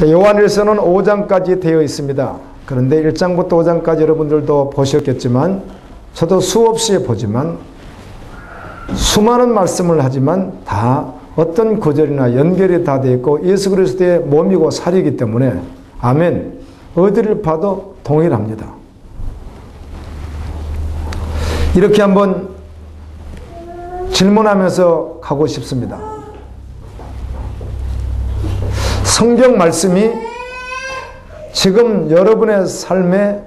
요한일서는 5장까지 되어 있습니다. 그런데 1장부터 5장까지 여러분들도 보셨겠지만 저도 수없이 보지만 수많은 말씀을 하지만 다 어떤 구절이나 연결이 다 되어 있고 예수 그리스도의 몸이고 살이기 때문에 아멘, 어디를 봐도 동일합니다. 이렇게 한번 질문하면서 가고 싶습니다. 성경 말씀이 지금 여러분의 삶에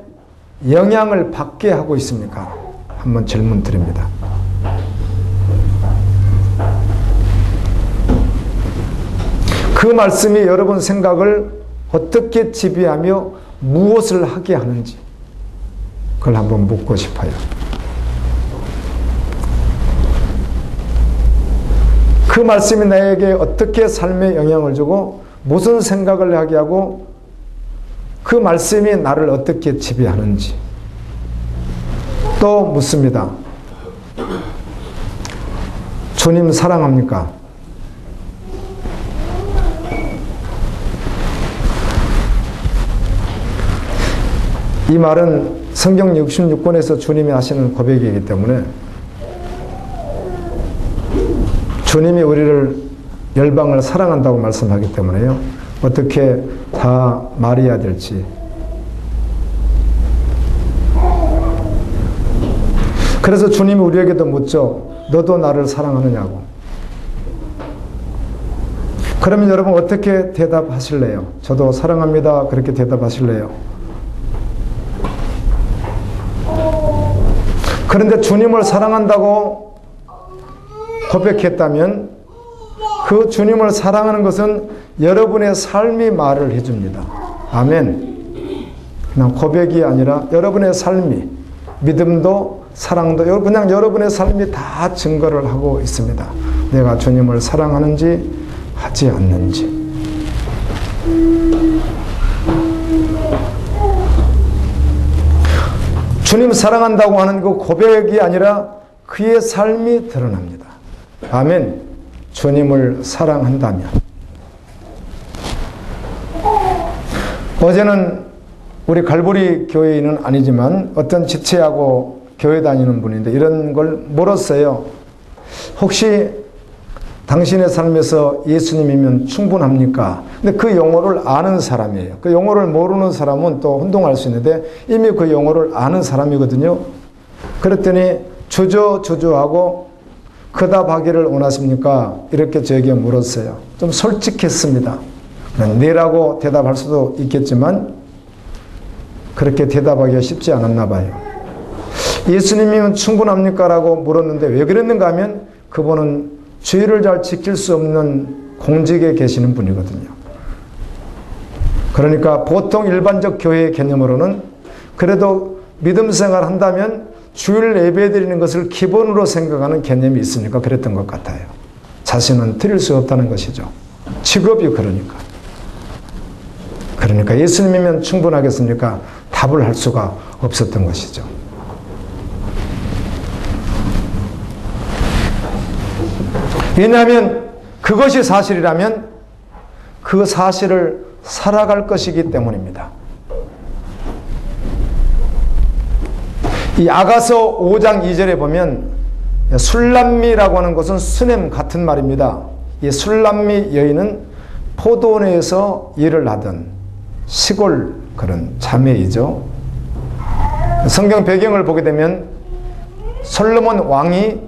영향을 받게 하고 있습니까? 한번 질문 드립니다. 그 말씀이 여러분 생각을 어떻게 지배하며 무엇을 하게 하는지 그걸 한번 묻고 싶어요. 그 말씀이 나에게 어떻게 삶에 영향을 주고 무슨 생각을 하게 하고 그 말씀이 나를 어떻게 지배하는지 또 묻습니다. 주님 사랑합니까? 이 말은 성경 66권에서 주님이 하시는 고백이기 때문에 주님이 우리를 열방을 사랑한다고 말씀하기 때문에요. 어떻게 다 말해야 될지. 그래서 주님이 우리에게도 묻죠. 너도 나를 사랑하느냐고. 그러면 여러분 어떻게 대답하실래요? 저도 사랑합니다. 그렇게 대답하실래요? 그런데 주님을 사랑한다고 고백했다면 그 주님을 사랑하는 것은 여러분의 삶이 말을 해줍니다. 아멘. 그냥 고백이 아니라 여러분의 삶이, 믿음도 사랑도 그냥 여러분의 삶이 다 증거를 하고 있습니다. 내가 주님을 사랑하는지 하지 않는지. 주님 사랑한다고 하는 그 고백이 아니라 그의 삶이 드러납니다. 아멘. 주님을 사랑한다면. 어제는 우리 갈보리 교회인은 아니지만 어떤 지체하고 교회 다니는 분인데 이런 걸 물었어요. 혹시 당신의 삶에서 예수님이면 충분합니까? 근데 그 용어를 아는 사람이에요. 그 용어를 모르는 사람은 또 혼동할 수 있는데 이미 그 용어를 아는 사람이거든요. 그랬더니 주저하고 그답하기를 원하십니까? 이렇게 저에게 물었어요. 좀 솔직했습니다. 네라고 대답할 수도 있겠지만 그렇게 대답하기가 쉽지 않았나 봐요. 예수님이면 충분합니까? 라고 물었는데 왜 그랬는가 하면 그분은 주의를 잘 지킬 수 없는 공직에 계시는 분이거든요. 그러니까 보통 일반적 교회의 개념으로는 그래도 믿음 생활 한다면 주일 예배 드리는 것을 기본으로 생각하는 개념이 있으니까 그랬던 것 같아요. 자신은 드릴 수 없다는 것이죠. 직업이 그러니까. 그러니까 예수님이면 충분하겠습니까? 답을 할 수가 없었던 것이죠. 왜냐하면 그것이 사실이라면 그 사실을 살아갈 것이기 때문입니다. 이 아가서 5장 2절에 보면 술람미라고 하는 것은 수냄 같은 말입니다. 이 술람미 여인은 포도원에서 일을 하던 시골 그런 자매이죠. 성경 배경을 보게 되면 솔로몬 왕이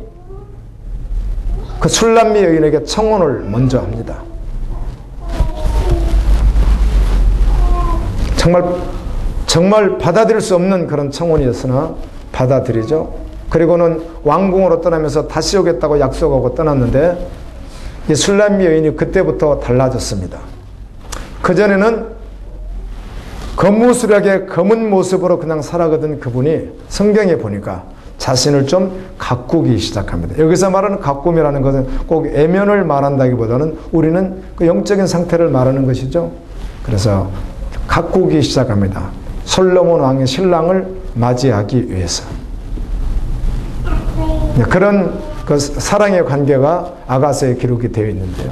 그 술람미 여인에게 청혼을 먼저 합니다. 정말 받아들일 수 없는 그런 청혼이었으나 받아들이죠. 그리고는 왕궁으로 떠나면서 다시 오겠다고 약속하고 떠났는데 이 술람미 여인이 그때부터 달라졌습니다. 그전에는 거무스하게 검은 모습으로 그냥 살아가던 그분이 성경에 보니까 자신을 좀 가꾸기 시작합니다. 여기서 말하는 가꿈이라는 것은 꼭 애면을 말한다기보다는 우리는 그 영적인 상태를 말하는 것이죠. 그래서 가꾸기 시작합니다. 솔로몬 왕의 신랑을 맞이하기 위해서. 그런 그 사랑의 관계가 아가서에 기록이 되어 있는데요.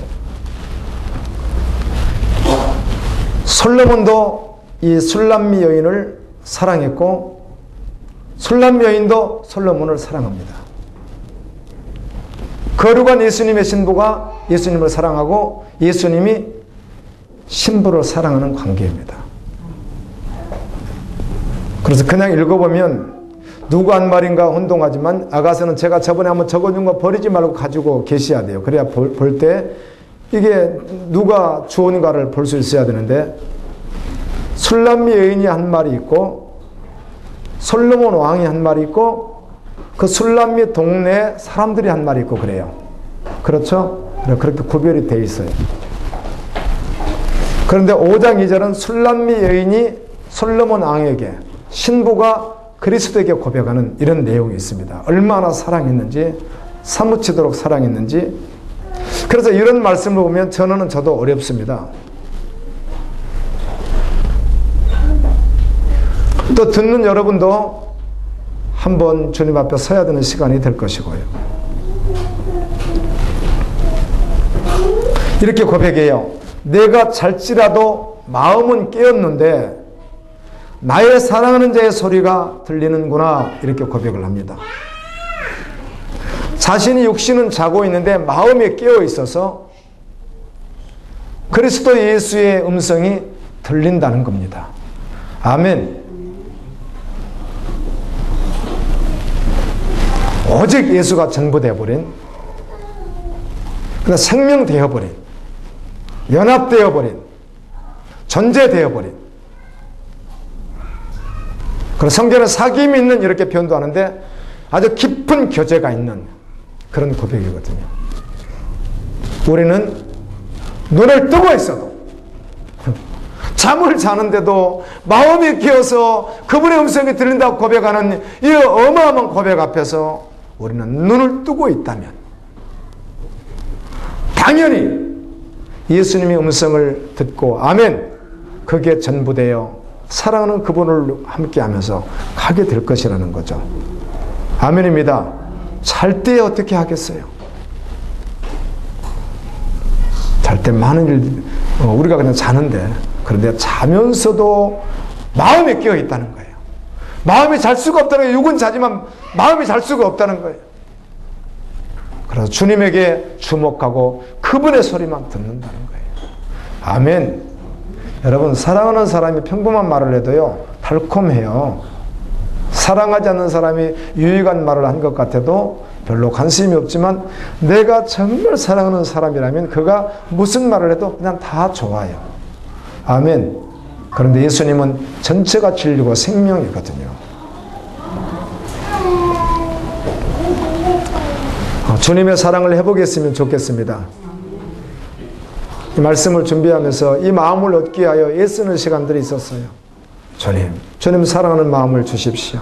솔로몬도 이 술람미 여인을 사랑했고 술람미 여인도 솔로몬을 사랑합니다. 거룩한 예수님의 신부가 예수님을 사랑하고 예수님이 신부를 사랑하는 관계입니다. 그래서 그냥 읽어보면 누구 한 말인가 혼동하지만 아가서는 제가 저번에 한번 적어준 거 버리지 말고 가지고 계셔야 돼요. 그래야 볼 때 이게 누가 주어인가를 볼 수 있어야 되는데 술람미 여인이 한 말이 있고 솔로몬 왕이 한 말이 있고 그 술람미 동네 사람들이 한 말이 있고 그래요. 그렇죠? 그렇게 구별이 되어 있어요. 그런데 5장 2절은 술람미 여인이 솔로몬 왕에게 신부가 그리스도에게 고백하는 이런 내용이 있습니다. 얼마나 사랑했는지 사무치도록 사랑했는지. 그래서 이런 말씀을 보면 저도 어렵습니다. 또 듣는 여러분도 한번 주님 앞에 서야 되는 시간이 될 것이고요. 이렇게 고백해요. 내가 잘지라도 마음은 깨었는데 나의 사랑하는 자의 소리가 들리는구나. 이렇게 고백을 합니다. 자신이 육신은 자고 있는데 마음이 깨어 있어서 그리스도 예수의 음성이 들린다는 겁니다. 아멘. 오직 예수가 전부되어버린, 그러나 생명되어버린, 연합되어버린, 존재되어버린. 그래서 성경은 사귐이 있는 이렇게 표현도 하는데 아주 깊은 교제가 있는 그런 고백이거든요. 우리는 눈을 뜨고 있어도 잠을 자는데도 마음이 깨어서 그분의 음성이 들린다고 고백하는 이 어마어마한 고백 앞에서 우리는 눈을 뜨고 있다면 당연히 예수님의 음성을 듣고 아멘, 그게 전부되어 사랑하는 그분을 함께하면서 가게 될 것이라는 거죠. 아멘입니다. 잘 때 어떻게 하겠어요? 잘 때 많은 일, 우리가 그냥 자는데, 그런데 자면서도 마음이 깨어 있다는 거예요. 마음이 잘 수가 없다는 거예요. 육은 자지만 마음이 잘 수가 없다는 거예요. 그래서 주님에게 주목하고 그분의 소리만 듣는다는 거예요. 아멘. 여러분, 사랑하는 사람이 평범한 말을 해도요, 달콤해요. 사랑하지 않는 사람이 유익한 말을 한 것 같아도 별로 관심이 없지만 내가 정말 사랑하는 사람이라면 그가 무슨 말을 해도 그냥 다 좋아요. 아멘. 그런데 예수님은 전체가 진리고 생명이거든요. 주님의 사랑을 해보겠으면 좋겠습니다. 이 말씀을 준비하면서 이 마음을 얻기 위하여 애쓰는 시간들이 있었어요. 주님 사랑하는 마음을 주십시오.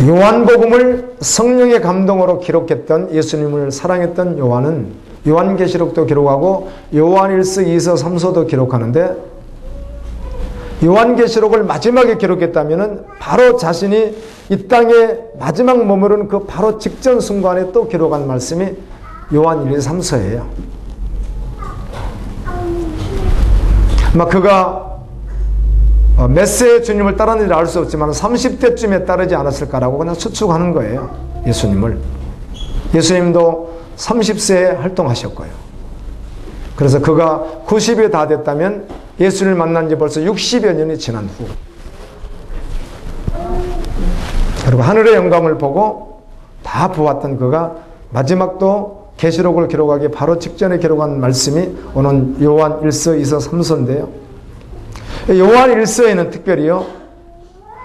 요한복음을 성령의 감동으로 기록했던 예수님을 사랑했던 요한은 요한계시록도 기록하고 요한일서, 2서, 3서도 기록하는데 요한계시록을 마지막에 기록했다면 바로 자신이 이 땅에 마지막 머무르는 그 바로 직전 순간에 또 기록한 말씀이 요한 1, 2, 3서예요. 아마 그가 몇 세에 주님을 따랐는지 알 수 없지만 30대쯤에 따르지 않았을까라고 그냥 추측하는 거예요. 예수님을. 예수님도 30세에 활동하셨고요. 그래서 그가 90이 다 됐다면 예수를 만난 지 벌써 60여 년이 지난 후, 그리고 하늘의 영광을 보고 다 보았던 그가 마지막도 계시록을 기록하기 바로 직전에 기록한 말씀이 오는 요한 1서, 2서, 3서인데요. 요한 1서에는 특별히요,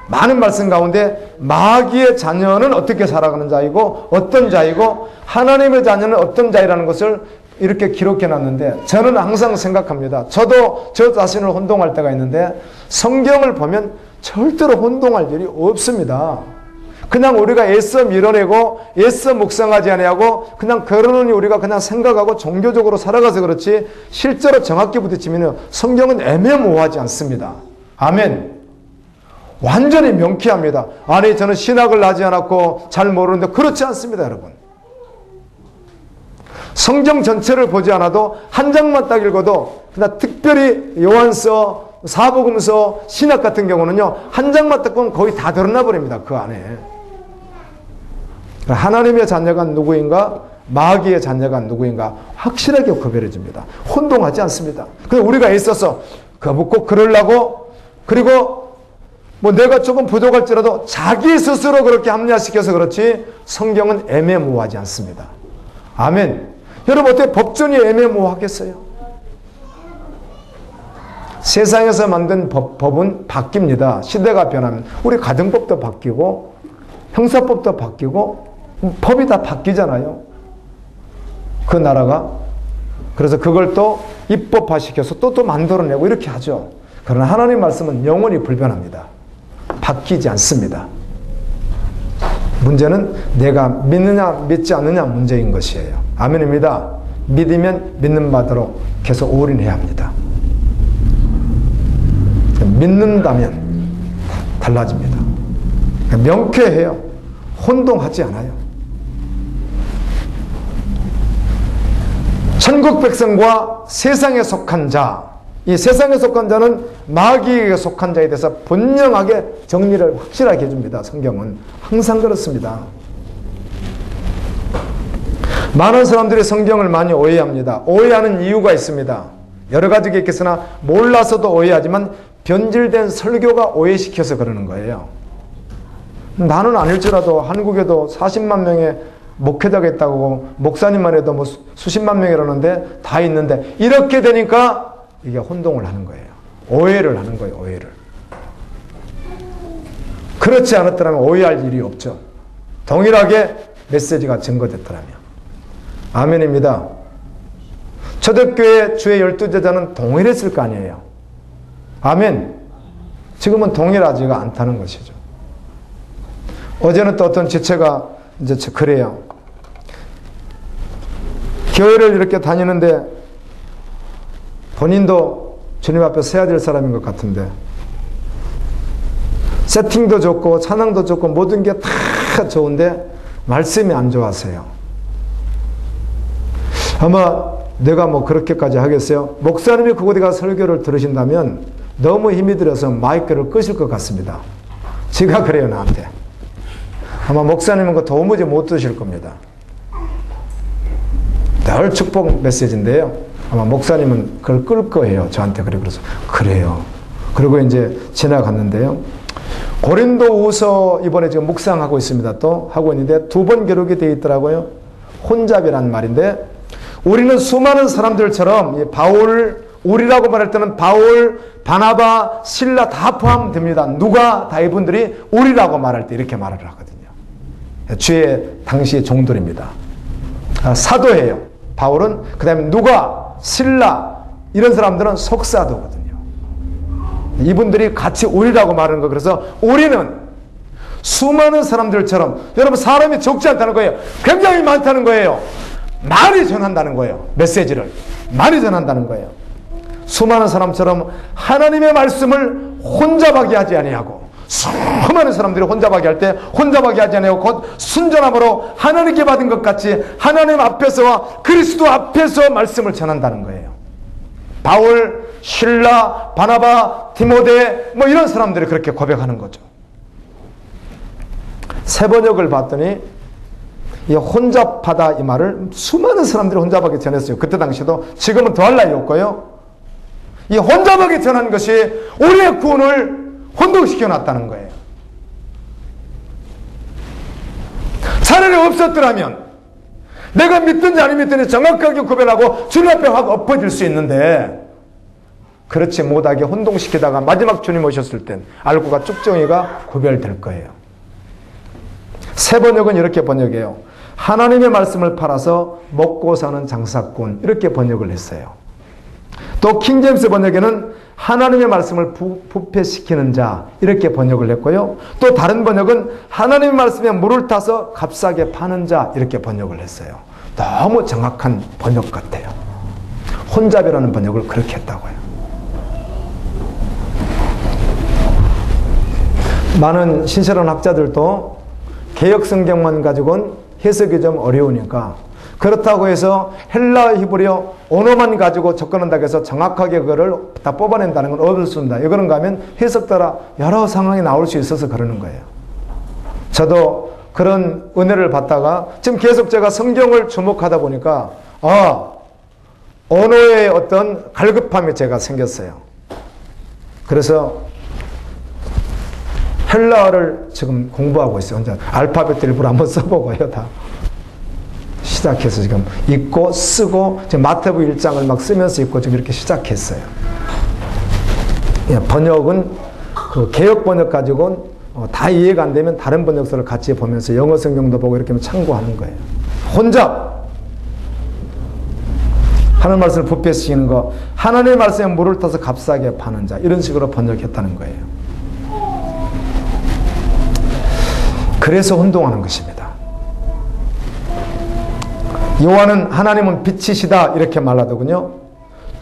많은 말씀 가운데 마귀의 자녀는 어떻게 살아가는 자이고 어떤 자이고 하나님의 자녀는 어떤 자이라는 것을 이렇게 기록해 놨는데, 저는 항상 생각합니다. 저도 저 자신을 혼동할 때가 있는데 성경을 보면 절대로 혼동할 일이 없습니다. 그냥 우리가 애써 밀어내고 애써 묵상하지 아니하고 그냥 그러느니 우리가 그냥 생각하고 종교적으로 살아가서 그렇지 실제로 정확히 부딪히면 성경은 애매모호하지 않습니다. 아멘. 완전히 명쾌합니다. 아니, 저는 신학을 하지 않았고 잘 모르는데 그렇지 않습니다, 여러분. 성경 전체를 보지 않아도 한 장만 딱 읽어도, 그러나 특별히 요한서, 사복음서, 신약 같은 경우는요, 한 장만 딱 보면 거의 다 드러나 버립니다. 그 안에. 하나님의 자녀가 누구인가, 마귀의 자녀가 누구인가 확실하게 구별해 줍니다. 혼동하지 않습니다. 그래서 우리가 있어서 꼭 그러려고, 그리고 뭐 내가 조금 부족할지라도 자기 스스로 그렇게 합리화시켜서 그렇지 성경은 애매모호하지 않습니다. 아멘. 여러분, 어떻게 법전이 애매모호하겠어요? 세상에서 만든 법은 바뀝니다. 시대가 변하면. 우리 가정법도 바뀌고 형사법도 바뀌고 법이 다 바뀌잖아요. 그 나라가. 그래서 그걸 또 입법화시켜서 또 만들어내고 이렇게 하죠. 그러나 하나님 말씀은 영원히 불변합니다. 바뀌지 않습니다. 문제는 내가 믿느냐 믿지 않느냐 문제인 것이에요. 아멘입니다. 믿으면 믿는 바대로 계속 올인해야 합니다. 믿는다면 달라집니다. 명쾌해요. 혼동하지 않아요. 천국 백성과 세상에 속한 자, 이 세상에 속한 자는 마귀에게 속한 자에 대해서 분명하게 정리를 확실하게 해줍니다. 성경은 항상 그렇습니다. 많은 사람들이 성경을 많이 오해합니다. 오해하는 이유가 있습니다. 여러 가지가 있겠으나 몰라서도 오해하지만 변질된 설교가 오해시켜서 그러는 거예요. 나는 아닐지라도 한국에도 40만 명의 목회자가 있다고, 목사님만 해도 뭐 수십만 명이라는데 다 있는데, 이렇게 되니까 이게 혼동을 하는 거예요. 오해를 하는 거예요. 오해를. 그렇지 않았더라면 오해할 일이 없죠. 동일하게 메시지가 증거됐더라면. 아멘입니다. 초대교회 주의 12제자는 동일했을 거 아니에요. 아멘. 지금은 동일하지가 않다는 것이죠. 어제는 또 어떤 지체가 이제 그래요. 교회를 이렇게 다니는데 본인도 주님 앞에 서야 될 사람인 것 같은데, 세팅도 좋고 찬양도 좋고 모든 게 다 좋은데 말씀이 안 좋아서요. 아마 내가 뭐 그렇게까지 하겠어요? 목사님이 그곳에 가서 설교를 들으신다면 너무 힘이 들어서 마이크를 끄실 것 같습니다. 제가 그래요, 나한테. 아마 목사님은 그 도무지 못 드실 겁니다. 늘 축복 메시지인데요. 아마 목사님은 그걸 끌 거예요. 저한테 그래서 그래요. 그리고 이제 지나갔는데요. 고린도후서 이번에 지금 묵상하고 있습니다. 또 하고 있는데 2번 기록이 되어 있더라고요. 혼잡이란 말인데, 우리는 수많은 사람들처럼 바울, 우리라고 말할 때는 바울, 바나바, 실라 다 포함됩니다. 누가 다 이분들이 우리라고 말할 때 이렇게 말을 하거든요. 주의 당시의 종들입니다. 사도예요. 바울은. 그 다음에 누가, 실라, 이런 사람들은 속사도거든요. 이분들이 같이 우리라고 말하는 거. 그래서 우리는 수많은 사람들처럼, 여러분 사람이 적지 않다는 거예요. 굉장히 많다는 거예요. 많이 전한다는 거예요. 메시지를 많이 전한다는 거예요. 수많은 사람처럼 하나님의 말씀을 혼잡하게 하지 아니하고, 수많은 사람들이 혼잡하게 할 때 혼잡하게 하지 아니하고 곧 순전함으로 하나님께 받은 것 같이 하나님 앞에서와 그리스도 앞에서 말씀을 전한다는 거예요. 바울, 실라, 바나바, 디모데 뭐 이런 사람들이 그렇게 고백하는 거죠. 세 번역을 봤더니 이 혼잡하다 이 말을 수많은 사람들이 혼잡하게 전했어요. 그때 당시도. 지금은 더할 나위 없고요. 이 혼잡하게 전한 것이 우리의 구원을 혼동시켜 놨다는 거예요. 차라리 없었더라면 내가 믿든지 안 믿든지 정확하게 구별하고 주님 앞에 확 엎어질 수 있는데, 그렇지 못하게 혼동시키다가 마지막 주님 오셨을 땐 알고가 쭉정이가 구별될 거예요. 세 번역은 이렇게 번역해요. 하나님의 말씀을 팔아서 먹고 사는 장사꾼, 이렇게 번역을 했어요. 또 킹제임스 번역에는 하나님의 말씀을 부패시키는 자, 이렇게 번역을 했고요. 또 다른 번역은 하나님의 말씀에 물을 타서 값싸게 파는 자, 이렇게 번역을 했어요. 너무 정확한 번역 같아요. 혼잡이라는 번역을 그렇게 했다고요. 많은 신실한 학자들도 개혁 성경만 가지고는 해석이 좀 어려우니까 그렇다고 해서 헬라어, 히브리어 언어만 가지고 접근한다고 해서 정확하게 그거를 다 뽑아낸다는 건 없습니다. 왜 그런가 하면 해석 따라 여러 상황이 나올 수 있어서 그러는 거예요. 저도 그런 은혜를 받다가 지금 계속 제가 성경을 주목하다 보니까 언어의 어떤 갈급함이 제가 생겼어요. 그래서 헬라어를 지금 공부하고 있어요. 혼자 알파벳 일부러 한번 써보고요. 다 시작해서 지금 읽고 쓰고 지금 마태복 1장을 막 쓰면서 읽고 지금 이렇게 시작했어요. 번역은 그 개역 번역 가지고는 다 이해가 안 되면 다른 번역서를 같이 보면서 영어 성경도 보고 이렇게 참고하는 거예요. 혼자 하나님 말씀을 부패 시키는 거, 하나님의 말씀에 물을 타서 값싸게 파는 자, 이런 식으로 번역했다는 거예요. 그래서 혼동하는 것입니다. 요한은 하나님은 빛이시다 이렇게 말하더군요.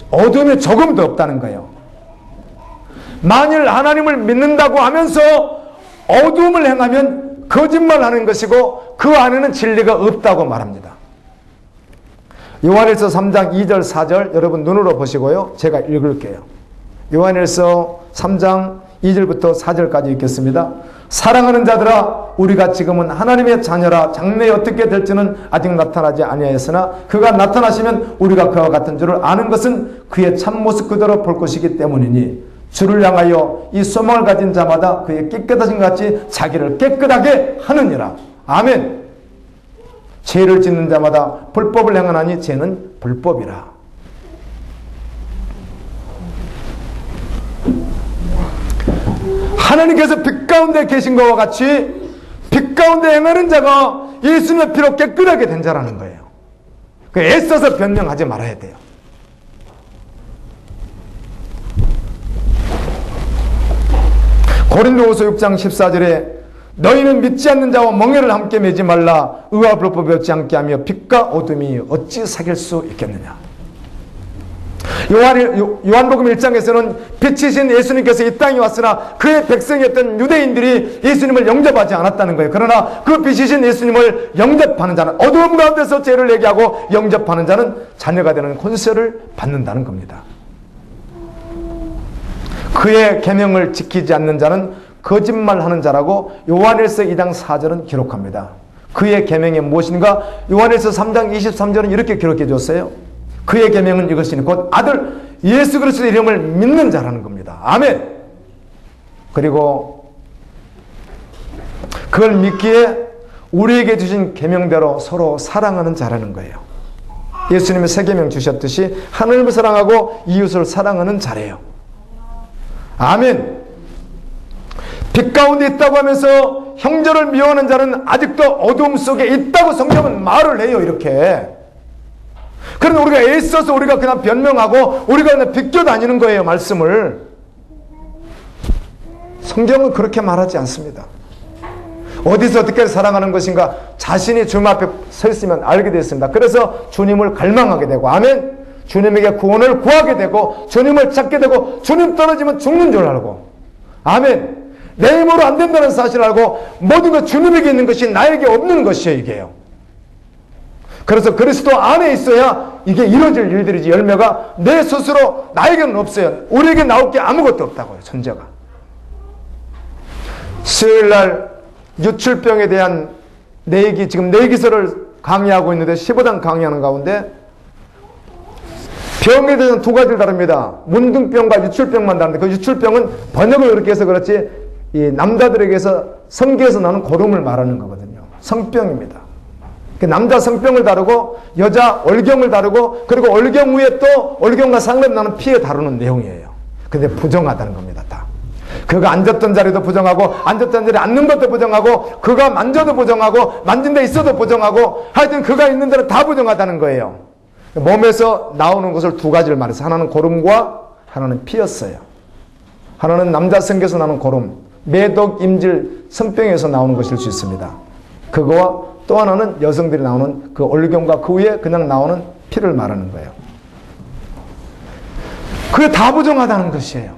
어둠이 조금도 없다는 거예요. 만일 하나님을 믿는다고 하면서 어둠을 행하면 거짓말하는 것이고 그 안에는 진리가 없다고 말합니다. 요한일서 3장 2절 4절 여러분 눈으로 보시고요. 제가 읽을게요. 요한일서 3장 2절부터 4절까지 읽겠습니다. 사랑하는 자들아, 우리가 지금은 하나님의 자녀라. 장래에 어떻게 될지는 아직 나타나지 아니하였으나 그가 나타나시면 우리가 그와 같은 줄을 아는 것은 그의 참모습 그대로 볼 것이기 때문이니 주를 향하여 이 소망을 가진 자마다 그의 깨끗하신 것 같이 자기를 깨끗하게 하느니라. 아멘. 죄를 짓는 자마다 불법을 행하나니 죄는 불법이라. 하나님께서 빛 가운데 계신 것과 같이 빛 가운데 행하는 자가 예수님의 피로 깨끗하게 된 자라는 거예요. 애써서 변명하지 말아야 돼요. 고린도후서 6장 14절에 너희는 믿지 않는 자와 멍에를 함께 매지 말라. 의와 불법이 없지 않게 하며 빛과 어둠이 어찌 사귈 수 있겠느냐. 요한복음 1장에서는 빛이신 예수님께서 이 땅에 왔으나 그의 백성이었던 유대인들이 예수님을 영접하지 않았다는 거예요. 그러나 그 빛이신 예수님을 영접하는 자는, 어두움 가운데서 죄를 얘기하고 영접하는 자는 자녀가 되는 권세를 받는다는 겁니다. 그의 계명을 지키지 않는 자는 거짓말하는 자라고 요한일서 2장 4절은 기록합니다. 그의 계명이 무엇인가? 요한일서 3장 23절은 이렇게 기록해 줬어요. 그의 계명은 이것이니 곧 아들 예수 그리스도의 이름을 믿는 자라는 겁니다. 아멘. 그리고 그걸 믿기에 우리에게 주신 계명대로 서로 사랑하는 자라는 거예요. 예수님이 새 계명 주셨듯이 하나님을 사랑하고 이웃을 사랑하는 자래요. 아멘. 빛 가운데 있다고 하면서 형제를 미워하는 자는 아직도 어둠 속에 있다고 성경은 말을 해요. 이렇게. 그런데 우리가 애써서 우리가 그냥 변명하고 우리가 그냥 비껴 다니는 거예요. 말씀을. 성경은 그렇게 말하지 않습니다. 어디서 어떻게 사랑하는 것인가 자신이 주님 앞에 서 있으면 알게 됐습니다. 그래서 주님을 갈망하게 되고, 아멘. 주님에게 구원을 구하게 되고 주님을 찾게 되고 주님 떨어지면 죽는 줄 알고, 아멘. 내 힘으로 안 된다는 사실을 알고 모든 것 주님에게 있는 것이 나에게 없는 것이에요. 이게요. 그래서 그리스도 안에 있어야 이게 이루어질 일들이지, 열매가 내 스스로 나에게는 없어요. 우리에게 나올 게 아무것도 없다고요. 존재가. 수요일날 유출병에 대한 내기, 지금 내기서를 강의하고 있는데 15장 강의하는 가운데 병에 대해서는 두 가지를 다릅니다. 문둥병과 유출병만 다른데 그 유출병은 번역을 그렇게 해서 그렇지 이 남자들에게서 성기에서 나는 고름을 말하는 거거든요. 성병입니다. 남자 성병을 다루고 여자 월경을 다루고 그리고 월경 후에 또 월경과 상관나는 피해 다루는 내용이에요. 근데 부정하다는 겁니다. 다. 그가 앉았던 자리도 부정하고 앉았던 자리에 앉는 것도 부정하고 그가 만져도 부정하고 만진 데 있어도 부정하고 하여튼 그가 있는 데는 다 부정하다는 거예요. 몸에서 나오는 것을 두 가지를 말해서 하나는 고름과 하나는 피였어요. 하나는 남자 성기에서 나는 고름, 매독, 임질, 성병에서 나오는 것일 수 있습니다. 그거와 또 하나는 여성들이 나오는 그 월경과 그 위에 그냥 나오는 피를 말하는 거예요. 그게 다 부정하다는 것이에요.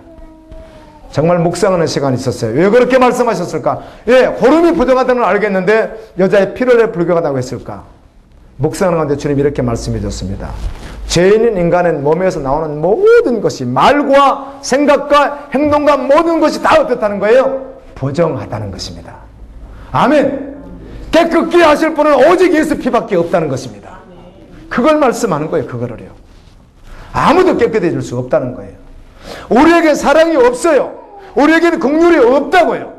정말 묵상하는 시간이 있었어요. 왜 그렇게 말씀하셨을까? 예, 고름이 부정하다는 걸 알겠는데 여자의 피를 왜 불교하다고 했을까? 묵상하는 가운데 주님이 이렇게 말씀해 줬습니다. 죄 있는 인간의 몸에서 나오는 모든 것이 말과 생각과 행동과 모든 것이 다 어떻다는 거예요? 부정하다는 것입니다. 아멘. 깨끗게 하실 분은 오직 예수 피밖에 없다는 것입니다. 그걸 말씀하는 거예요. 그거를요. 아무도 깨끗해질 수 없다는 거예요. 우리에게 사랑이 없어요. 우리에게는 긍휼이 없다고요.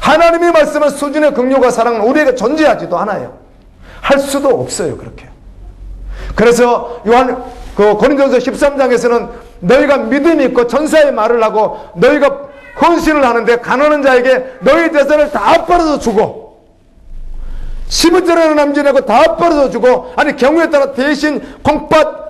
하나님이 말씀한 수준의 긍휼과 사랑은 우리에게 존재하지도 않아요. 할 수도 없어요. 그렇게. 그래서 고린도전서 13장에서는 너희가 믿음이 있고 천사의 말을 하고 너희가 헌신을 하는데 가난한 자에게 너희 재산을 다 빨아서 주고 10원짜리 남겨내고 다 빨아서 주고 아니 경우에 따라 대신 콩팥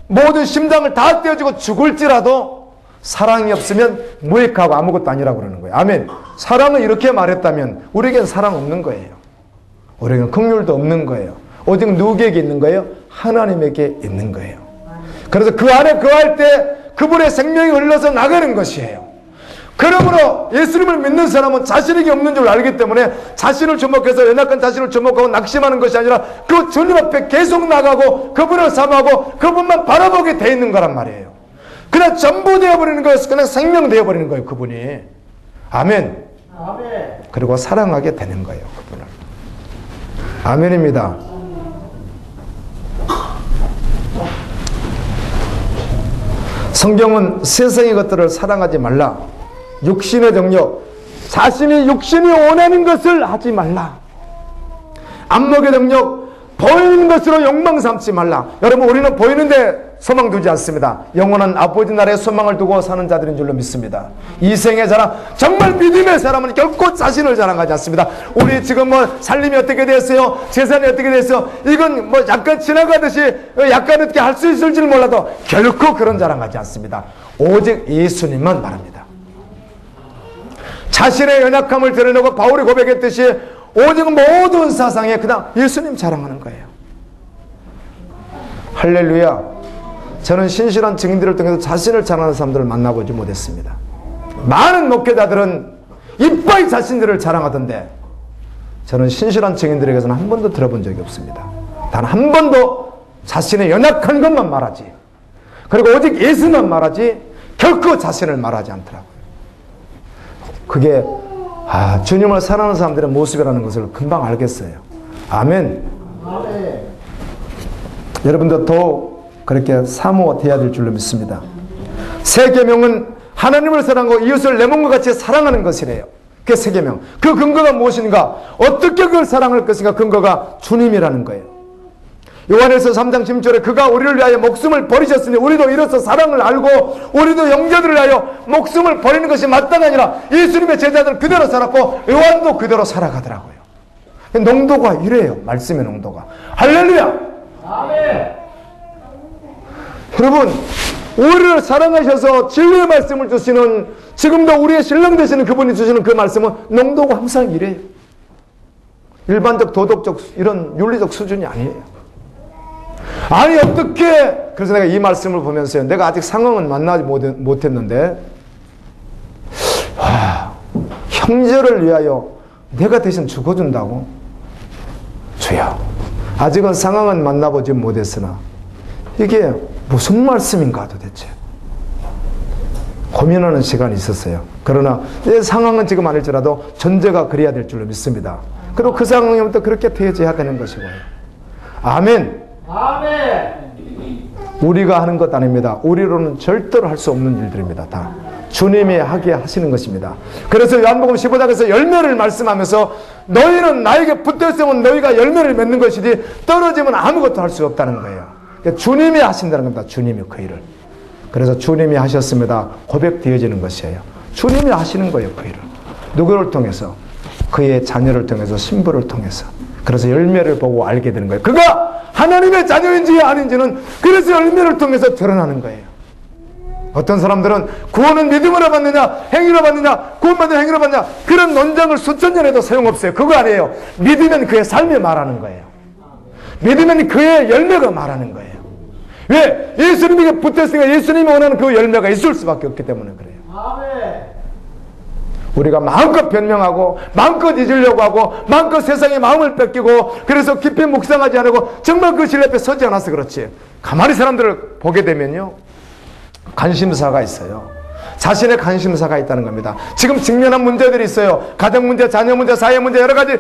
모든 심장을 다 떼어주고 죽을지라도 사랑이 없으면 무익하고 아무것도 아니라고 그러는 거예요. 아멘. 사랑을 이렇게 말했다면 우리에겐 사랑 없는 거예요. 우리에겐 긍휼도 없는 거예요. 오직 누구에게 있는 거예요? 하나님에게 있는 거예요. 그래서 그 안에 거할 때 그분의 생명이 흘러서 나가는 것이에요. 그러므로 예수님을 믿는 사람은 자신에게 없는 줄 알기 때문에 자신을 주목해서 연약한 자신을 주목하고 낙심하는 것이 아니라 그 주님 앞에 계속 나가고 그분을 사모하고 그분만 바라보게 돼 있는 거란 말이에요. 그냥 전부 되어버리는 거예요. 그냥 생명 되어버리는 거예요. 그분이. 아멘. 아멘. 그리고 사랑하게 되는 거예요. 그분을. 아멘입니다. 성경은 세상의 것들을 사랑하지 말라. 육신의 정욕, 자신이 육신이 원하는 것을 하지 말라. 안목의 정욕, 보이는 것으로 욕망 삼지 말라. 여러분, 우리는 보이는데 소망 두지 않습니다. 영원한 아버지 나라에 소망을 두고 사는 자들인 줄로 믿습니다. 이생의 자랑, 정말 믿음의 사람은 결코 자신을 자랑하지 않습니다. 우리 지금 뭐 살림이 어떻게 됐어요? 재산이 어떻게 됐어요? 이건 뭐 약간 지나가듯이 약간 어떻게 할 수 있을지는 몰라도 결코 그런 자랑하지 않습니다. 오직 예수님만 말합니다. 자신의 연약함을 드러내고 바울이 고백했듯이 오직 모든 사상에 그냥 예수님 자랑하는 거예요. 할렐루야. 저는 신실한 증인들을 통해서 자신을 자랑하는 사람들을 만나보지 못했습니다. 많은 목회자들은 이빠이 자신들을 자랑하던데 저는 신실한 증인들에게서는 한 번도 들어본 적이 없습니다. 단 한 번도 자신의 연약한 것만 말하지, 그리고 오직 예수만 말하지 결코 자신을 말하지 않더라고요. 그게 주님을 사랑하는 사람들의 모습이라는 것을 금방 알겠어요. 아멘. 아멘. 여러분도 더 그렇게 사모돼야 될 줄로 믿습니다. 새 계명은 하나님을 사랑하고 이웃을 내 몸과 같이 사랑하는 것이래요. 그게 새 계명. 그 근거가 무엇인가? 어떻게 그걸 사랑할 것인가? 근거가 주님이라는 거예요. 요한일서 3장 16절에 그가 우리를 위하여 목숨을 버리셨으니 우리도 이로써 사랑을 알고 우리도 형제들을 위하여 목숨을 버리는 것이 마땅하니라. 아니라 예수님의 제자들은 그대로 살았고 요한도 그대로 살아가더라고요. 농도가 이래요. 말씀의 농도가. 할렐루야. 아멘. 여러분, 우리를 사랑하셔서 진리의 말씀을 주시는, 지금도 우리의 신랑 되시는 그분이 주시는 그 말씀은 농도가 항상 이래요. 일반적 도덕적 이런 윤리적 수준이 아니에요. 아니 어떻게, 그래서 내가 이 말씀을 보면서요, 내가 아직 상황은 만나지 못했는데 형제를 위하여 내가 대신 죽어준다고? 주여, 아직은 상황은 만나보지 못했으나 이게 무슨 말씀인가 도대체 고민하는 시간이 있었어요. 그러나 이 상황은 지금 아닐지라도 전제가 그래야 될 줄로 믿습니다. 그리고 그 상황이면 또 그렇게 되어져야 되는 것이고요. 아멘. 아멘. 우리가 하는 것 아닙니다. 우리로는 절대로 할 수 없는 일들입니다. 다 주님이 하게 하시는 것입니다. 그래서 요한복음 15장에서 열매를 말씀하면서 너희는 나에게 붙어있으면 너희가 열매를 맺는 것이지 떨어지면 아무것도 할 수 없다는 거예요. 그러니까 주님이 하신다는 겁니다. 주님이 그 일을. 그래서 주님이 하셨습니다. 고백되어지는 것이에요. 주님이 하시는 거예요. 그 일을. 누구를 통해서? 그의 자녀를 통해서, 신부를 통해서. 그래서 열매를 보고 알게 되는 거예요. 그가 하나님의 자녀인지 아닌지는 그래서 열매를 통해서 드러나는 거예요. 어떤 사람들은 구원은 믿음으로 받느냐 행위로 받느냐, 구원받는 행위로 받느냐, 그런 논쟁을 수천 년 해도 소용없어요. 그거 아니에요. 믿으면 그의 삶이 말하는 거예요. 믿으면 그의 열매가 말하는 거예요. 왜? 예수님에게 붙어있으니까 예수님이 원하는 그 열매가 있을 수밖에 없기 때문에 그래요. 우리가 마음껏 변명하고 마음껏 잊으려고 하고 마음껏 세상에 마음을 뺏기고 그래서 깊이 묵상하지 않고 정말 그 실 앞에 서지 않아서 그렇지. 가만히 사람들을 보게 되면요, 관심사가 있어요. 자신의 관심사가 있다는 겁니다. 지금 직면한 문제들이 있어요. 가정 문제, 자녀 문제, 사회 문제, 여러 가지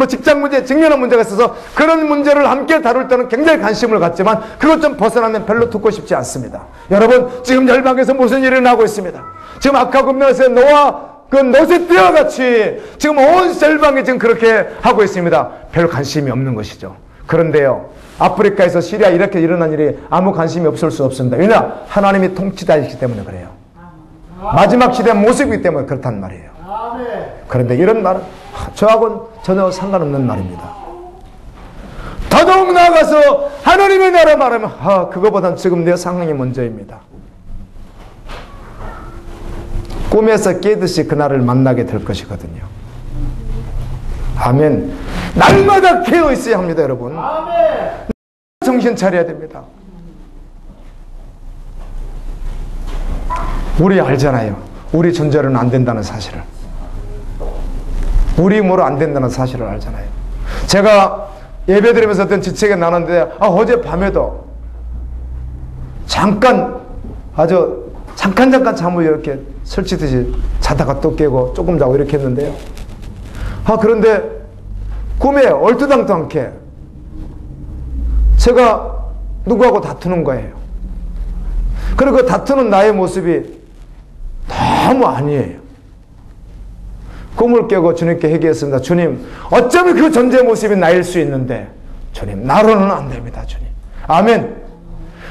직장 문제, 직면한 문제가 있어서 그런 문제를 함께 다룰 때는 굉장히 관심을 갖지만 그것 좀 벗어나면 별로 듣고 싶지 않습니다. 여러분, 지금 열방에서 무슨 일이 일어나고 있습니다. 지금 아까 금명에서 노아 그 노새 떼와 같이 지금 온 열방이 지금 그렇게 하고 있습니다. 별 관심이 없는 것이죠. 그런데요, 아프리카에서 시리아 이렇게 일어난 일이 아무 관심이 없을 수 없습니다. 왜냐? 하나님이 통치자이기 때문에 그래요. 마지막 시대 모습이기 때문에 그렇단 말이에요. 그런데 이런 말은 저하고는 전혀 상관없는 말입니다. 더더욱 나아가서 하나님의 나라 말하면 그거보단 지금 내 상황이 먼저입니다. 꿈에서 깨듯이 그날을 만나게 될 것이거든요. 아멘. 날마다 깨어 있어야 합니다, 여러분. 아멘. 정신 차려야 됩니다. 우리 알잖아요. 우리 존재로는 안 된다는 사실을. 우리 힘으로 안 된다는 사실을 알잖아요. 제가 예배 드리면서 어떤 지책에 나눴는데 어제 밤에도 잠깐 잠깐 이렇게 설치듯이 자다가 또 깨고 조금 자고 이렇게 했는데요. 그런데 꿈에 얼토당토않게 제가 누구하고 다투는 거예요. 그리고 다투는 나의 모습이 너무 아니에요. 꿈을 깨고 주님께 회개했습니다. 주님, 어쩌면 그 존재의 모습이 나일 수 있는데 주님, 나로는 안 됩니다. 주님. 아멘.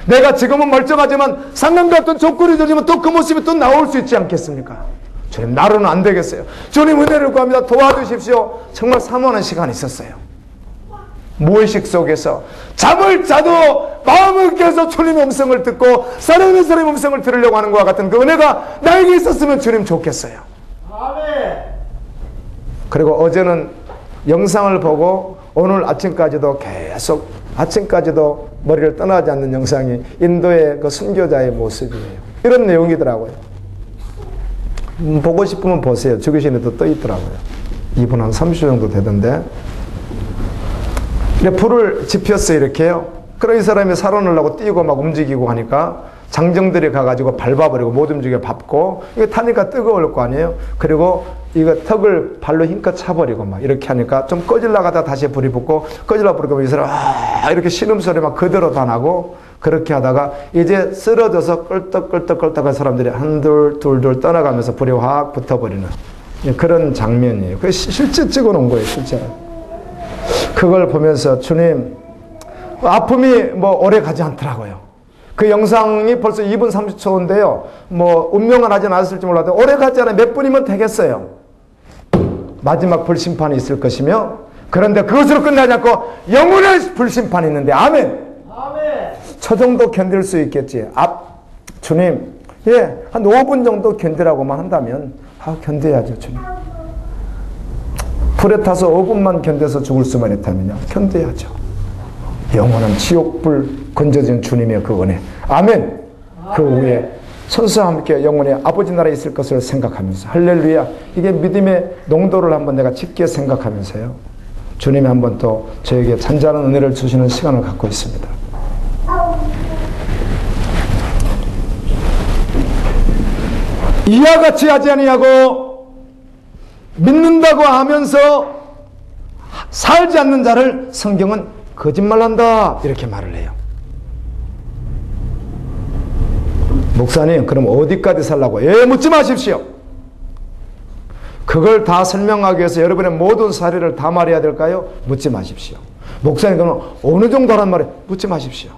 내가 지금은 멀쩡하지만 상관과 어떤 조건이 들리면 또 그 모습이 또 나올 수 있지 않겠습니까? 주님, 나로는 안 되겠어요. 주님 은혜를 구합니다. 도와주십시오. 정말 사모하는 시간이 있었어요. 무의식 속에서 잠을 자도 마음을 깨서 주님의 음성을 듣고 사랑하는 사람의 음성을 들으려고 하는 것과 같은 그 은혜가 나에게 있었으면 주님 좋겠어요. 아멘. 그리고 어제는 영상을 보고 오늘 아침까지도 계속 아침까지도 머리를 떠나지 않는 영상이 인도의 그 순교자의 모습이에요. 이런 내용이더라고요. 보고 싶으면 보세요. 죽으시는데도 떠 있더라고요. 2분 한 30초 정도 되던데. 불을 지폈어요. 이렇게요. 그럼 이 사람이 살아내려고 뛰고 막 움직이고 하니까 장정들이 가가지고 밟아버리고 못 움직여 밟고 이게 타니까 뜨거울 거 아니에요. 그리고 이거 턱을 발로 힘껏 차버리고 막 이렇게 하니까 좀 꺼질라 하다 다시 불이 붙고 꺼질라 부르고 이 사람 이렇게 신음소리 막 그대로 다 나고 그렇게 하다가 이제 쓰러져서 껄떡껄떡한 사람들이 한둘 둘둘 떠나가면서 불이 확 붙어버리는 그런 장면이에요. 그게 실제 찍어놓은 거예요. 실제. 그걸 보면서 주님, 아픔이 오래 가지 않더라고요. 그 영상이 벌써 2분 30초인데요. 운명은 하진 않았을지 몰라도 오래 가지 않아요. 몇 분이면 되겠어요. 마지막 불심판이 있을 것이며, 그런데 그것으로 끝나지 않고 영원의 불심판이 있는데, 아멘! 아멘! 저 정도 견딜 수 있겠지. 주님, 한 5분 정도 견디라고만 한다면, 견뎌야죠, 주님. 불에 타서 5분만 견뎌서 죽을 수만 있다면요, 견뎌야죠. 영원한 지옥불 건져진 주님의 그 은혜. 아멘. 그 후에 천사와 함께 영원히 아버지 나라에 있을 것을 생각하면서 할렐루야. 이게 믿음의 농도를 한번 내가 깊게 생각하면서요, 주님이 한번 또 저에게 잔잔한 은혜를 주시는 시간을 갖고 있습니다. 이와 같이 하지 아니하고 믿는다고 하면서 살지 않는 자를 성경은 거짓말한다 이렇게 말을 해요. 목사님, 그럼 어디까지 살라고? 묻지 마십시오. 그걸 다 설명하기 위해서 여러분의 모든 사례를 다 말해야 될까요? 묻지 마십시오. 목사님, 그럼 어느 정도 하란 말이에요? 묻지 마십시오.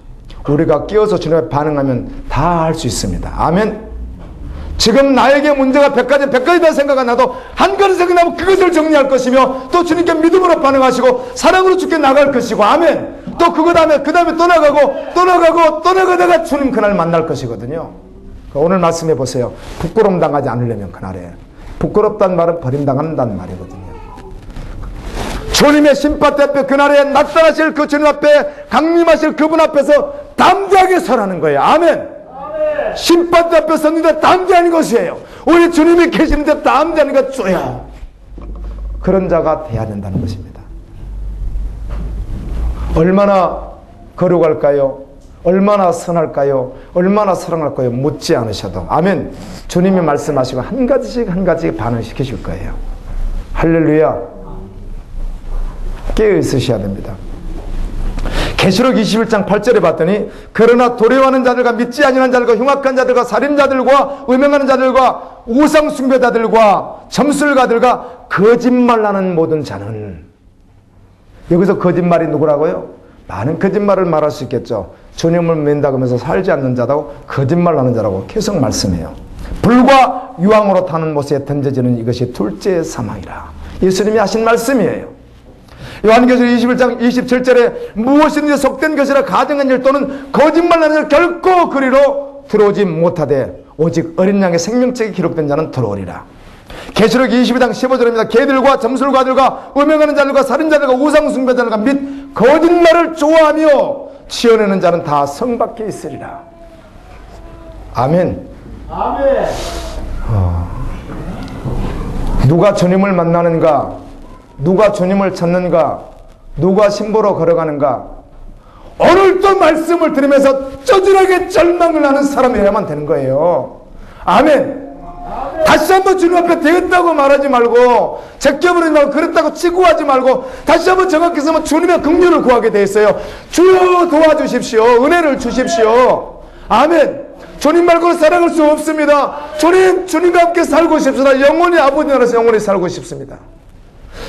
우리가 끼어서 주님에 반응하면 다 할 수 있습니다. 아멘. 지금 나에게 문제가 100가지다 생각이 나도 한 가지 생각나면 그것을 정리할 것이며 또 주님께 믿음으로 반응하시고 사랑으로 주께 나갈 것이고, 아멘. 또 그 다음에 떠나가다가 주님 그날 만날 것이거든요. 오늘 말씀해 보세요. 부끄러움 당하지 않으려면 그날에, 부끄럽다는 말은 버림당한다는 말이거든요. 주님의 심판 앞에 그날에 나타나실 그 주님 앞에 강림하실 그분 앞에서 담대하게 서라는 거예요. 아멘. 심판 앞에 섰는데 담대한 것이에요. 우리 주님이 계시는데 다음 자니까 쪼야. 그런 자가 돼야 된다는 것입니다. 얼마나 거룩할까요? 얼마나 선할까요? 얼마나 사랑할까요? 묻지 않으셔도 아멘. 주님이 말씀하시고 한 가지씩 한 가지 반응시키실 거예요. 할렐루야. 깨어 있으셔야 됩니다. 계시록 21장 8절에 봤더니 그러나 도래하는 자들과 믿지 아니하는 자들과 흉악한 자들과 살인자들과 음행하는 자들과 우상 숭배자들과 점술가들과 거짓말하는 모든 자는, 여기서 거짓말이 누구라고요? 많은 거짓말을 말할 수 있겠죠. 주님을 믿는다고 하면서 살지 않는 자라고 거짓말하는 자라고 계속 말씀해요. 불과 유황으로 타는 못에 던져지는 이것이 둘째 사망이라. 예수님이 하신 말씀이에요. 요한계시록 21장 27절에 무엇이든지 속된 것이라 가정한 일 또는 거짓말하는 일 결코 그리로 들어오지 못하되 오직 어린 양의 생명책이 기록된 자는 들어오리라. 계시록 22장 15절입니다. 개들과 점술가들과 음행하는 자들과 살인자들과 우상숭배자들과 및 거짓말을 좋아하며 지어내는 자는 다 성 밖에 있으리라. 아멘. 아멘. 누가 주님을 만나는가? 누가 주님을 찾는가? 누가 신보로 걸어가는가? 오늘도 말씀을 들으면서 쩌질하게 절망을 하는 사람이어야만 되는 거예요. 아멘. 다시 한번 주님 앞에 되었다고 말하지 말고 제껴버리지 말고 그렇다고 치구하지 말고 다시 한번 정확히 쓰면 주님의 긍휼을 구하게 돼 있어요. 주여 도와주십시오. 은혜를 주십시오. 아멘. 주님 말고는 살아갈 수 없습니다. 주님과 함께 살고 싶습니다. 영원히 아버지 나라에서 영원히 살고 싶습니다.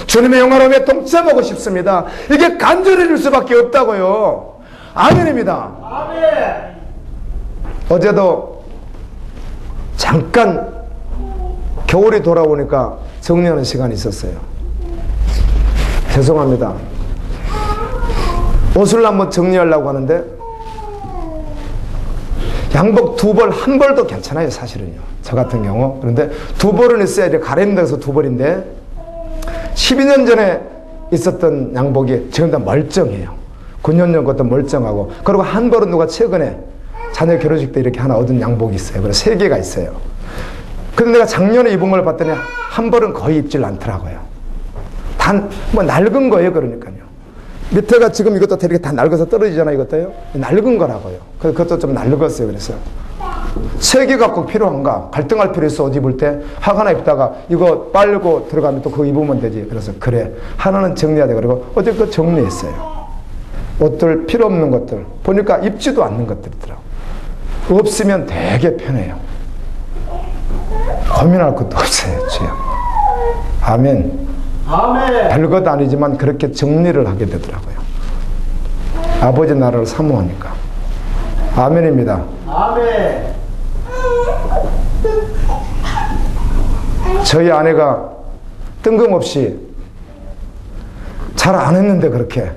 주님의 영화로움에 동참하고 싶습니다. 이게 간절해질 수밖에 없다고요. 아멘입니다. 아멘. 어제도 잠깐 겨울이 돌아오니까 정리하는 시간이 있었어요. 죄송합니다. 옷을 한번 정리하려고 하는데 양복 2벌, 1벌도 괜찮아요. 사실은요. 저 같은 경우. 그런데 2벌은 있어야 돼. 가랜드에서 2벌인데 12년 전에 있었던 양복이 지금 다 멀쩡해요. 9년 전 것도 멀쩡하고, 그리고 1벌은 누가 최근에 자녀 결혼식 때 이렇게 하나 얻은 양복이 있어요. 그래서 3개가 있어요. 근데 내가 작년에 입은 걸 봤더니 1벌은 거의 입질 않더라고요. 뭐 낡은 거예요. 그러니까요. 밑에가 지금 이것도 되게 다 낡아서 떨어지잖아요. 이것도요. 낡은 거라고요. 그래서 그것도 좀 낡았어요. 그래서 3개가 꼭 필요한가? 갈등할 필요 있어. 옷 입을 때 하나 입다가 이거 빨고 들어가면 또 그거 입으면 되지. 그래서 그래, 하나는 정리해야 돼. 그리고 어제 그거 정리했어요. 옷들 필요 없는 것들 보니까 입지도 않는 것들이더라고. 없으면 되게 편해요. 고민할 것도 없어요. 주여. 아멘. 아멘. 별것 아니지만 그렇게 정리를 하게 되더라고요. 아버지 나라를 사모하니까. 아멘입니다. 아멘. 저희 아내가 뜬금없이 잘 안 했는데 그렇게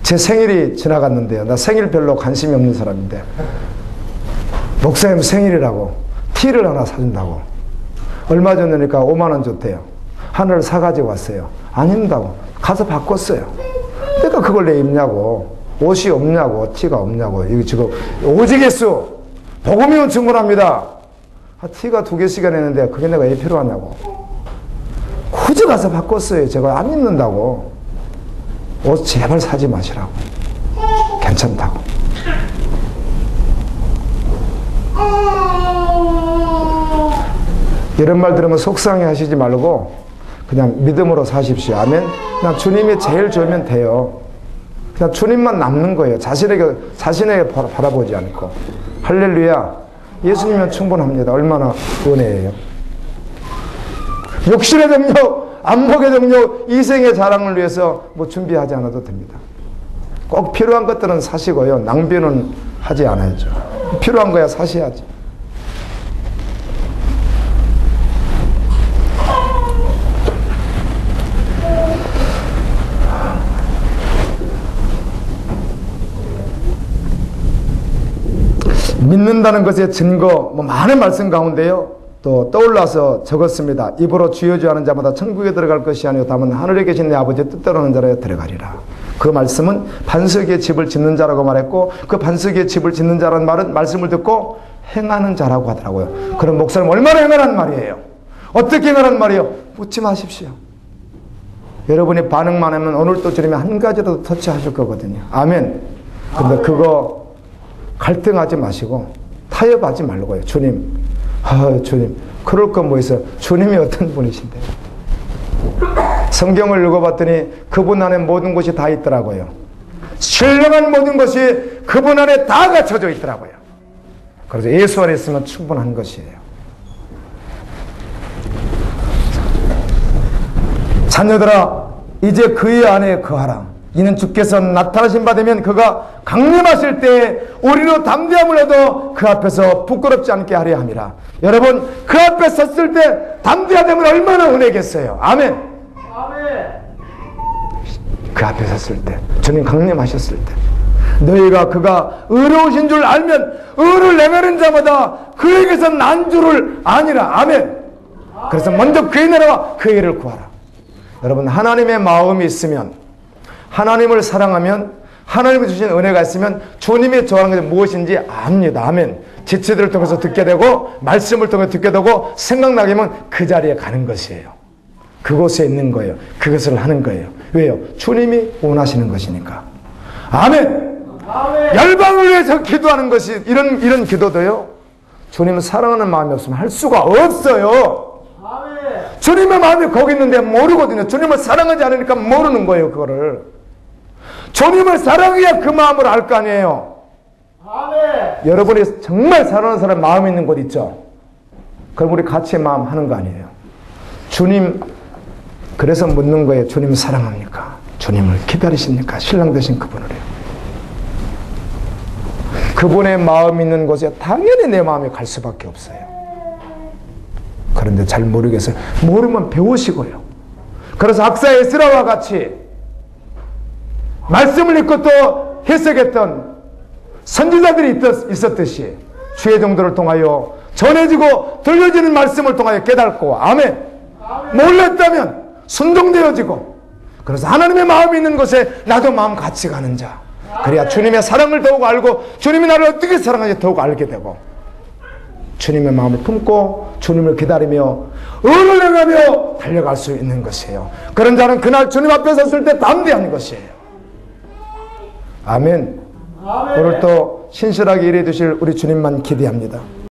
제 생일이 지나갔는데요. 나 생일 별로 관심이 없는 사람인데 목사님 생일이라고 티를 하나 사준다고 얼마 전이니까 5만 원 줬대요. 하나를 사가지고 왔어요. 안 입는다고 가서 바꿨어요. 내가 그걸 왜 입냐고. 옷이 없냐고. 티가 없냐고. 이거 지금 오지겠수. 복음이면 충분합니다. 티가 2개씩이나 했는데 그게 내가 왜 필요하냐고. 굳이 가서 바꿨어요. 제가 안 입는다고. 옷 제발 사지 마시라고. 괜찮다고. 이런 말 들으면 속상해 하시지 말고 그냥 믿음으로 사십시오. 아멘. 그냥 주님이 제일 좋으면 돼요. 그냥 주님만 남는 거예요. 자신에게 바라보지 않고. 할렐루야. 예수님은 충분합니다. 얼마나 은혜예요. 육신의 능력, 안목의 능력, 이생의 자랑을 위해서 뭐 준비하지 않아도 됩니다. 꼭 필요한 것들은 사시고요. 낭비는 하지 않아야죠. 필요한 거야 사셔야지. 믿는다는 것의 증거, 많은 말씀 가운데요. 또 떠올라서 적었습니다. 입으로 주여주하는 자마다 천국에 들어갈 것이 아니요 다만 하늘에 계신 내 아버지의 뜻대로는 자라에 들어가리라. 그 말씀은 반석의 집을 짓는 자라고 말했고, 그 반석의 집을 짓는 자라는 말은 말씀을 듣고 행하는 자라고 하더라고요. 그럼 목사님 얼마나 행하란 말이에요? 어떻게 행하란 말이에요? 묻지 마십시오. 여러분이 반응만 하면 오늘 또 주님이 한 가지라도 터치하실 거거든요. 아멘. 근데 그거 갈등하지 마시고 타협하지 말고요. 주님, 주님, 그럴 건 뭐 있어요? 주님이 어떤 분이신데? 성경을 읽어봤더니 그분 안에 모든 것이 다 있더라고요. 신령한 모든 것이 그분 안에 다 갖춰져 있더라고요. 그래서 예수 안에 있으면 충분한 것이에요. 자녀들아, 이제 그의 안에 거하라. 이는 주께서 나타나신 바 되면 그가 강림하실 때 우리로 담대함을 얻어 그 앞에서 부끄럽지 않게 하려 함이라. 여러분, 그 앞에 섰을 때 담대함을 얼마나 은혜겠어요. 아멘. 아멘. 그 앞에 섰을 때, 주님 강림하셨을 때, 너희가 그가 의로우신 줄 알면 의를 행하는 자마다 그에게서 난 줄을 아니라. 아멘. 그래서 먼저 그의 나라와 그의 일을 구하라. 여러분, 하나님의 마음이 있으면, 하나님을 사랑하면, 하나님이 주신 은혜가 있으면 주님이 좋아하는 것이 무엇인지 압니다. 아멘. 지체들을 통해서 듣게 되고 말씀을 통해 듣게 되고 생각나게 하면 그 자리에 가는 것이에요. 그곳에 있는 거예요. 그것을 하는 거예요. 왜요? 주님이 원하시는 것이니까. 아멘. 아멘. 열방을 위해서 기도하는 것이 이런 기도도요, 주님은 사랑하는 마음이 없으면 할 수가 없어요. 아멘. 주님의 마음이 거기 있는데 모르거든요. 주님을 사랑하지 않으니까 모르는 거예요. 그거를 주님을 사랑해야 그 마음을 알 거 아니에요. 아멘. 여러분이 정말 사랑하는 사람 마음이 있는 곳 있죠? 그럼 우리 같이 마음 하는 거 아니에요? 주님, 그래서 묻는 거예요. 주님을 사랑합니까? 주님을 기다리십니까? 신랑 되신 그분을요. 그분의 마음 있는 곳에 당연히 내 마음이 갈 수밖에 없어요. 그런데 잘 모르겠어요. 모르면 배우시고요. 그래서 학사 에스라와 같이 말씀을 읽고 또 해석했던 선지자들이 있었듯이 주의 종들을 통하여 전해지고 들려지는 말씀을 통하여 깨닫고, 아멘. 몰랐다면 순종되어지고, 그래서 하나님의 마음이 있는 곳에 나도 마음 같이 가는 자, 그래야 주님의 사랑을 더욱 알고 주님이 나를 어떻게 사랑하는지 더욱 알게 되고, 주님의 마음을 품고 주님을 기다리며 의를 행하며 달려갈 수 있는 것이에요. 그런 자는 그날 주님 앞에 섰을 때 담대한 것이에요. 아멘. 오늘 또 신실하게 일해 주실 우리 주님만 기대합니다.